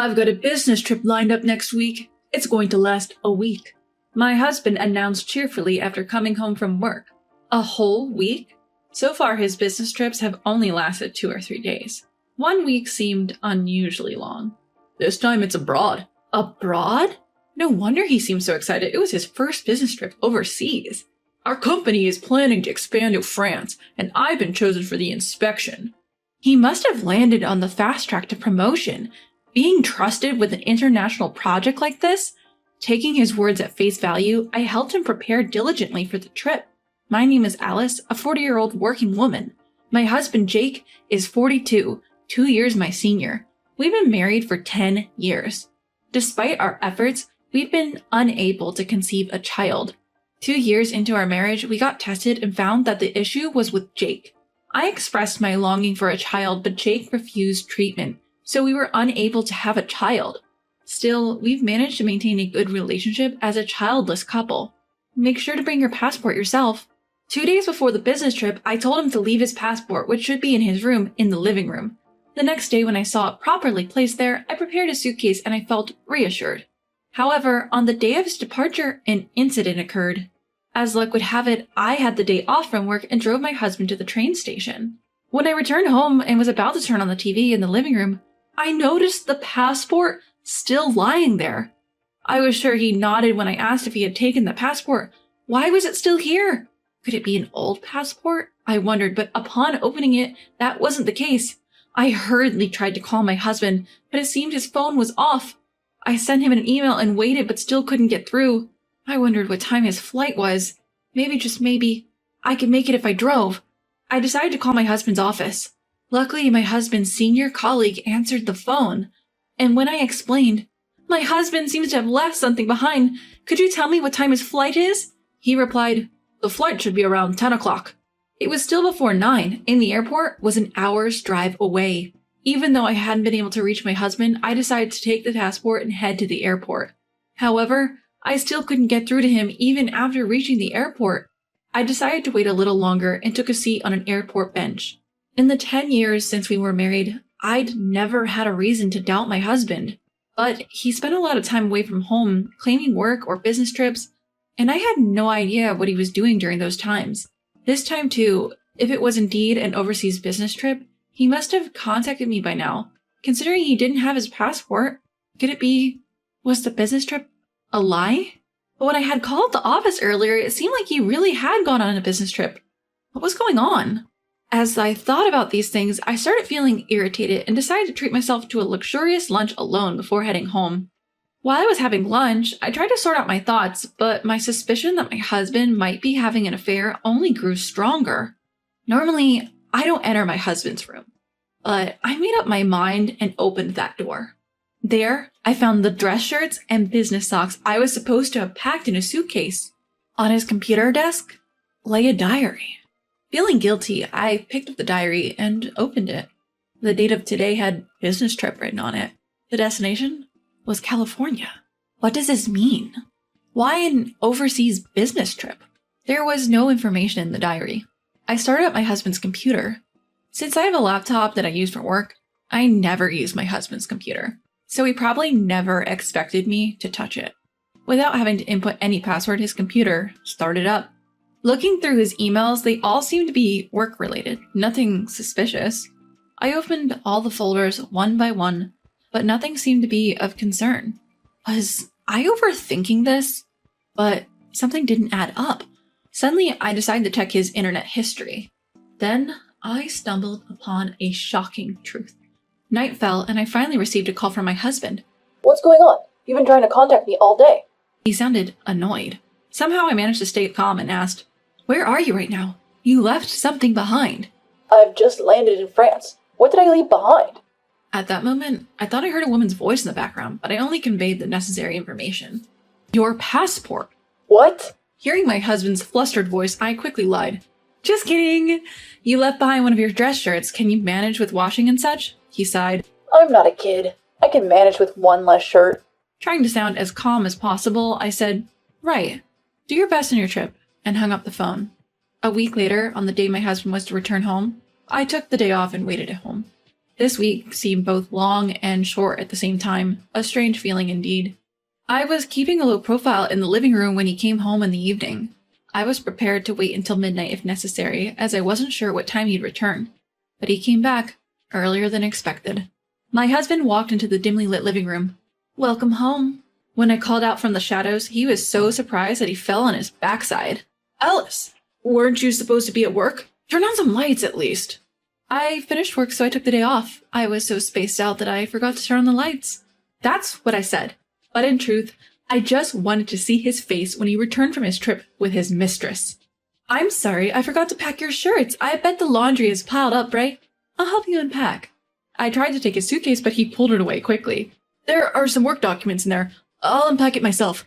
I've got a business trip lined up next week. It's going to last a week. My husband announced cheerfully after coming home from work. A whole week? So far, his business trips have only lasted 2 or 3 days. 1 week seemed unusually long. This time it's abroad. Abroad? No wonder he seemed so excited. It was his first business trip overseas. Our company is planning to expand to France, and I've been chosen for the inspection. He must have landed on the fast track to promotion. Being trusted with an international project like this? Taking his words at face value, I helped him prepare diligently for the trip. My name is Alice, a 40-year-old working woman. My husband, Jake, is 42, 2 years my senior. We've been married for 10 years. Despite our efforts, we've been unable to conceive a child. 2 years into our marriage, we got tested and found that the issue was with Jake. I expressed my longing for a child, but Jake refused treatment, so we were unable to have a child. Still, we've managed to maintain a good relationship as a childless couple. Make sure to bring your passport yourself. 2 days before the business trip, I told him to leave his passport, which should be in his room, in the living room. The next day when I saw it properly placed there, I prepared a suitcase and I felt reassured. However, on the day of his departure, an incident occurred. As luck would have it, I had the day off from work and drove my husband to the train station. When I returned home and was about to turn on the TV in the living room, I noticed the passport still lying there. I was sure he nodded when I asked if he had taken the passport. Why was it still here? Could it be an old passport? I wondered, but upon opening it, that wasn't the case. I hurriedly tried to call my husband, but it seemed his phone was off. I sent him an email and waited, but still couldn't get through. I wondered what time his flight was. Maybe, just maybe, I could make it if I drove. I decided to call my husband's office. Luckily, my husband's senior colleague answered the phone. And when I explained, "My husband seems to have left something behind. Could you tell me what time his flight is?" He replied, "The flight should be around 10 o'clock. It was still before 9, and the airport was an hour's drive away. Even though I hadn't been able to reach my husband, I decided to take the passport and head to the airport. However, I still couldn't get through to him even after reaching the airport. I decided to wait a little longer and took a seat on an airport bench. In the 10 years since we were married, I'd never had a reason to doubt my husband. But he spent a lot of time away from home, claiming work or business trips, and I had no idea what he was doing during those times. This time too, if it was indeed an overseas business trip, he must have contacted me by now. Considering he didn't have his passport, could it be, was the business trip a lie? But when I had called the office earlier, it seemed like he really had gone on a business trip. What was going on? As I thought about these things, I started feeling irritated and decided to treat myself to a luxurious lunch alone before heading home. While I was having lunch, I tried to sort out my thoughts, but my suspicion that my husband might be having an affair only grew stronger. Normally, I don't enter my husband's room, but I made up my mind and opened that door. There, I found the dress shirts and business socks I was supposed to have packed in a suitcase. On his computer desk lay a diary. Feeling guilty, I picked up the diary and opened it. The date of today had business trip written on it. The destination was California. What does this mean? Why an overseas business trip? There was no information in the diary. I started up my husband's computer. Since I have a laptop that I use for work, I never use my husband's computer, so he probably never expected me to touch it. Without having to input any password, his computer started up. Looking through his emails, they all seemed to be work-related, nothing suspicious. I opened all the folders one by one, but nothing seemed to be of concern. Was I overthinking this? But something didn't add up. Suddenly, I decided to check his internet history. Then, I stumbled upon a shocking truth. Night fell, and I finally received a call from my husband. "What's going on? You've been trying to contact me all day." He sounded annoyed. Somehow I managed to stay calm and asked, "Where are you right now? You left something behind." "I've just landed in France. What did I leave behind?" At that moment, I thought I heard a woman's voice in the background, but I only conveyed the necessary information. "Your passport." "What?" Hearing my husband's flustered voice, I quickly lied. "Just kidding. You left behind one of your dress shirts. Can you manage with washing and such?" He sighed. "I'm not a kid. I can manage with one less shirt." Trying to sound as calm as possible, I said, "Right. Do your best on your trip," and hung up the phone. A week later, on the day my husband was to return home, I took the day off and waited at home. This week seemed both long and short at the same time, a strange feeling indeed. I was keeping a low profile in the living room when he came home in the evening. I was prepared to wait until midnight if necessary, as I wasn't sure what time he'd return. But he came back, earlier than expected. My husband walked into the dimly lit living room. "Welcome home." When I called out from the shadows, he was so surprised that he fell on his backside. "Alice, weren't you supposed to be at work? Turn on some lights at least." "I finished work, so I took the day off. I was so spaced out that I forgot to turn on the lights." That's what I said. But in truth, I just wanted to see his face when he returned from his trip with his mistress. "I'm sorry, I forgot to pack your shirts. I bet the laundry is piled up, right? I'll help you unpack." I tried to take his suitcase, but he pulled it away quickly. "There are some work documents in there. I'll unpack it myself.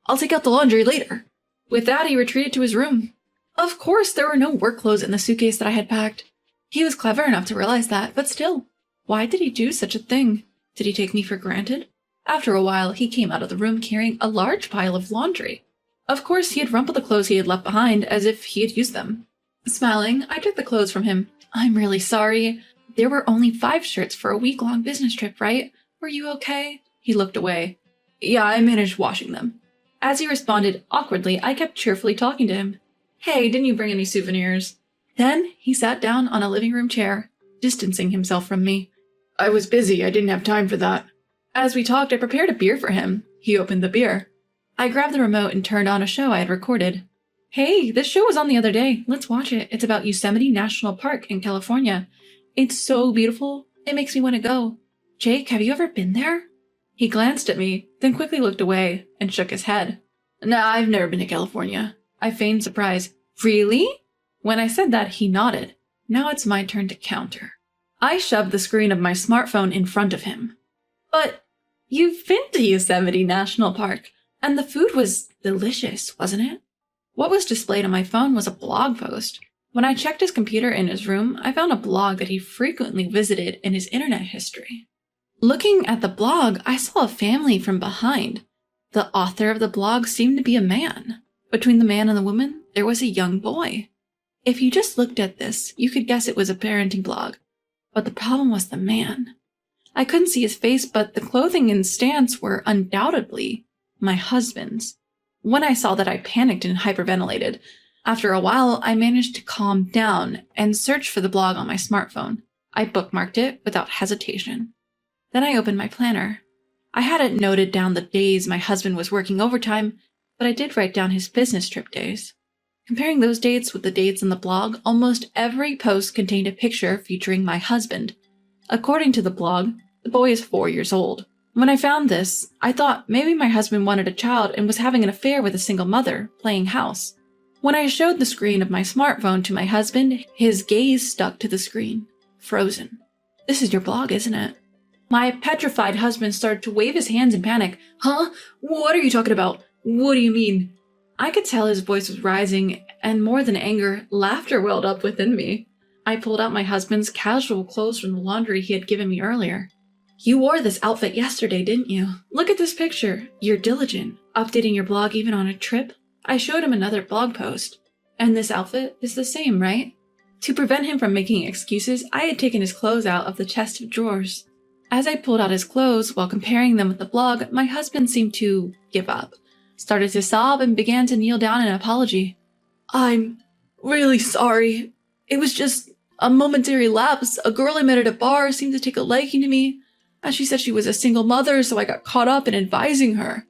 I'll take out the laundry later." With that, he retreated to his room. Of course, there were no work clothes in the suitcase that I had packed. He was clever enough to realize that, but still, why did he do such a thing? Did he take me for granted? After a while, he came out of the room carrying a large pile of laundry. Of course, he had rumpled the clothes he had left behind as if he had used them. Smiling, I took the clothes from him. "I'm really sorry. There were only 5 shirts for a week-long business trip, right? Were you okay?" He looked away. "Yeah, I managed washing them." As he responded awkwardly, I kept cheerfully talking to him. "Hey, didn't you bring any souvenirs?" Then he sat down on a living room chair, distancing himself from me. "I was busy. I didn't have time for that." As we talked, I prepared a beer for him. He opened the beer. I grabbed the remote and turned on a show I had recorded. "Hey, this show was on the other day. Let's watch it. It's about Yosemite National Park in California. It's so beautiful. It makes me want to go. Jake, have you ever been there?" He glanced at me, then quickly looked away and shook his head. "Nah, I've never been to California." I feigned surprise. "Really?" When I said that, he nodded. Now it's my turn to counter. I shoved the screen of my smartphone in front of him. "But you've been to Yosemite National Park, and the food was delicious, wasn't it?" What was displayed on my phone was a blog post. When I checked his computer in his room, I found a blog that he frequently visited in his internet history. Looking at the blog, I saw a family from behind. The author of the blog seemed to be a man. Between the man and the woman, there was a young boy. If you just looked at this, you could guess it was a parenting blog. But the problem was the man. I couldn't see his face, but the clothing and stance were undoubtedly my husband's. When I saw that, I panicked and hyperventilated. After a while, I managed to calm down and search for the blog on my smartphone. I bookmarked it without hesitation. Then I opened my planner. I hadn't noted down the days my husband was working overtime, but I did write down his business trip days. Comparing those dates with the dates in the blog, almost every post contained a picture featuring my husband. According to the blog, the boy is 4 years old. When I found this, I thought maybe my husband wanted a child and was having an affair with a single mother, playing house. When I showed the screen of my smartphone to my husband, his gaze stuck to the screen, frozen. "This is your blog, isn't it?" My petrified husband started to wave his hands in panic. "Huh? What are you talking about? What do you mean?" I could tell his voice was rising, and more than anger, laughter welled up within me. I pulled out my husband's casual clothes from the laundry he had given me earlier. "You wore this outfit yesterday, didn't you? Look at this picture. You're diligent, updating your blog even on a trip." I showed him another blog post. "And this outfit is the same, right?" To prevent him from making excuses, I had taken his clothes out of the chest of drawers. As I pulled out his clothes while comparing them with the blog, my husband seemed to give up, started to sob, and began to kneel down in apology. "I'm really sorry. It was just a momentary lapse. A girl I met at a bar seemed to take a liking to me, and she said she was a single mother, so I got caught up in advising her."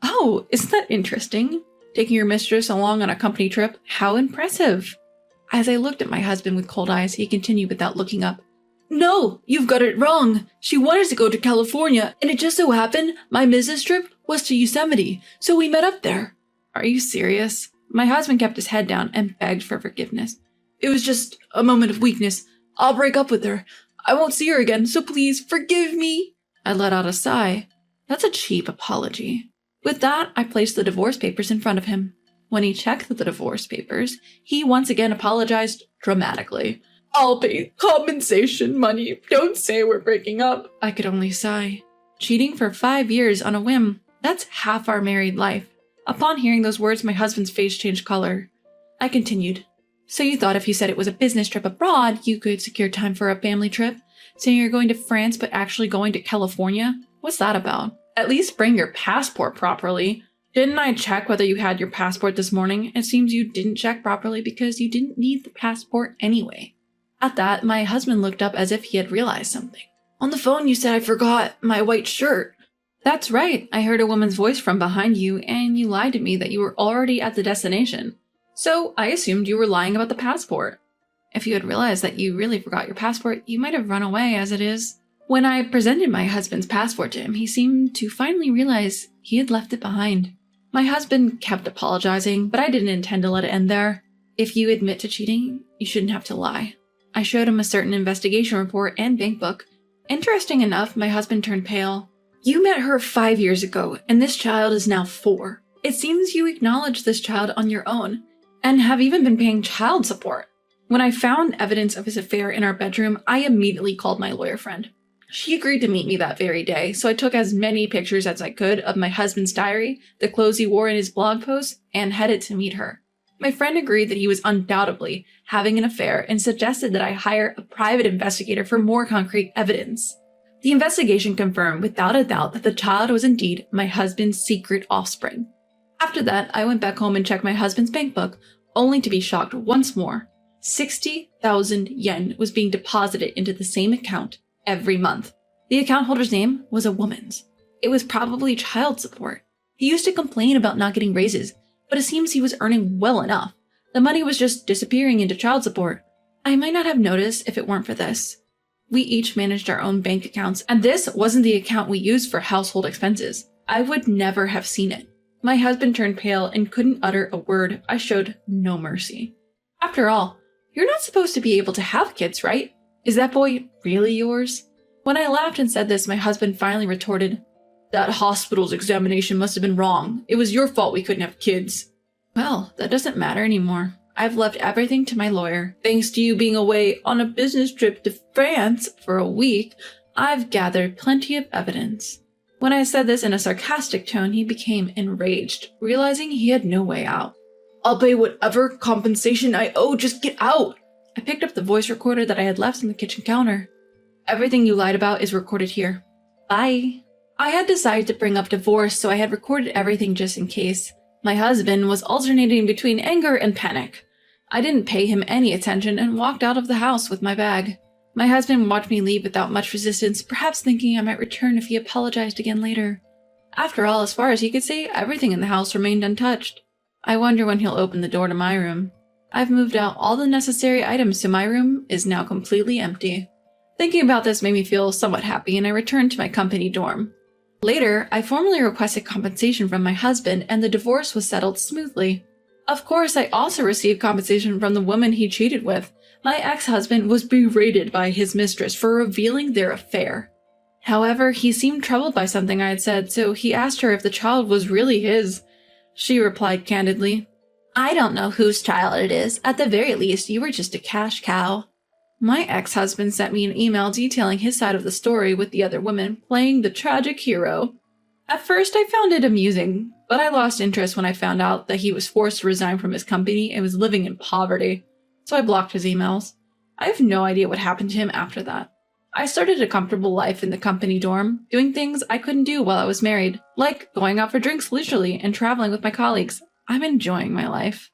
"Oh, isn't that interesting? Taking your mistress along on a company trip? How impressive." As I looked at my husband with cold eyes, he continued without looking up. "No, you've got it wrong. She wanted to go to California, and it just so happened my business trip was to Yosemite, so we met up there." "Are you serious?" My husband kept his head down and begged for forgiveness. "It was just a moment of weakness. I'll break up with her. I won't see her again, so please forgive me." I let out a sigh. That's a cheap apology. With that, I placed the divorce papers in front of him. When he checked the divorce papers, he once again apologized dramatically. "I'll pay compensation money. Don't say we're breaking up." I could only sigh. Cheating for 5 years on a whim, that's half our married life. Upon hearing those words, my husband's face changed color. I continued. "So you thought if you said it was a business trip abroad, you could secure time for a family trip? saying you're going to France but actually going to California? What's that about? At least bring your passport properly. Didn't I check whether you had your passport this morning? It seems you didn't check properly because you didn't need the passport anyway. At that, my husband looked up as if he had realized something. On the phone you said I forgot my white shirt. That's right, I heard a woman's voice from behind you and you lied to me that you were already at the destination. So I assumed you were lying about the passport. If you had realized that you really forgot your passport, you might have run away as it is. When I presented my husband's passport to him, he seemed to finally realize he had left it behind. My husband kept apologizing, but I didn't intend to let it end there. If you admit to cheating, you shouldn't have to lie. I showed him a certain investigation report and bank book. Interesting enough, my husband turned pale. You met her 5 years ago, and this child is now 4. It seems you acknowledged this child on your own, and have even been paying child support. When I found evidence of his affair in our bedroom, I immediately called my lawyer friend. She agreed to meet me that very day, so I took as many pictures as I could of my husband's diary, the clothes he wore in his blog post, and headed to meet her. My friend agreed that he was undoubtedly having an affair and suggested that I hire a private investigator for more concrete evidence. The investigation confirmed without a doubt that the child was indeed my husband's secret offspring. After that, I went back home and checked my husband's bank book, only to be shocked once more. 60,000 yen was being deposited into the same account every month. The account holder's name was a woman's. It was probably child support. He used to complain about not getting raises, but it seems he was earning well enough. The money was just disappearing into child support. I might not have noticed if it weren't for this. We each managed our own bank accounts, and this wasn't the account we used for household expenses. I would never have seen it. My husband turned pale and couldn't utter a word. I showed no mercy. After all, you're not supposed to be able to have kids, right? Is that boy really yours? When I laughed and said this, my husband finally retorted, That hospital's examination must have been wrong. It was your fault we couldn't have kids. Well, that doesn't matter anymore. I've left everything to my lawyer. Thanks to you being away on a business trip to France for a week, I've gathered plenty of evidence. When I said this in a sarcastic tone, he became enraged, realizing he had no way out. I'll pay whatever compensation I owe, just get out! I picked up the voice recorder that I had left on the kitchen counter. Everything you lied about is recorded here. Bye. I had decided to bring up divorce, so I had recorded everything just in case. My husband was alternating between anger and panic. I didn't pay him any attention and walked out of the house with my bag. My husband watched me leave without much resistance, perhaps thinking I might return if he apologized again later. After all, as far as he could see, everything in the house remained untouched. I wonder when he'll open the door to my room. I've moved out all the necessary items, so my room is now completely empty. Thinking about this made me feel somewhat happy, and I returned to my company dorm. Later, I formally requested compensation from my husband, and the divorce was settled smoothly. Of course, I also received compensation from the woman he cheated with. My ex-husband was berated by his mistress for revealing their affair. However, he seemed troubled by something I had said, so he asked her if the child was really his. She replied candidly, I don't know whose child it is. At the very least, you were just a cash cow. My ex-husband sent me an email detailing his side of the story with the other women, playing the tragic hero. At first, I found it amusing, but I lost interest when I found out that he was forced to resign from his company and was living in poverty, so I blocked his emails. I have no idea what happened to him after that. I started a comfortable life in the company dorm, doing things I couldn't do while I was married, like going out for drinks leisurely and traveling with my colleagues. I'm enjoying my life.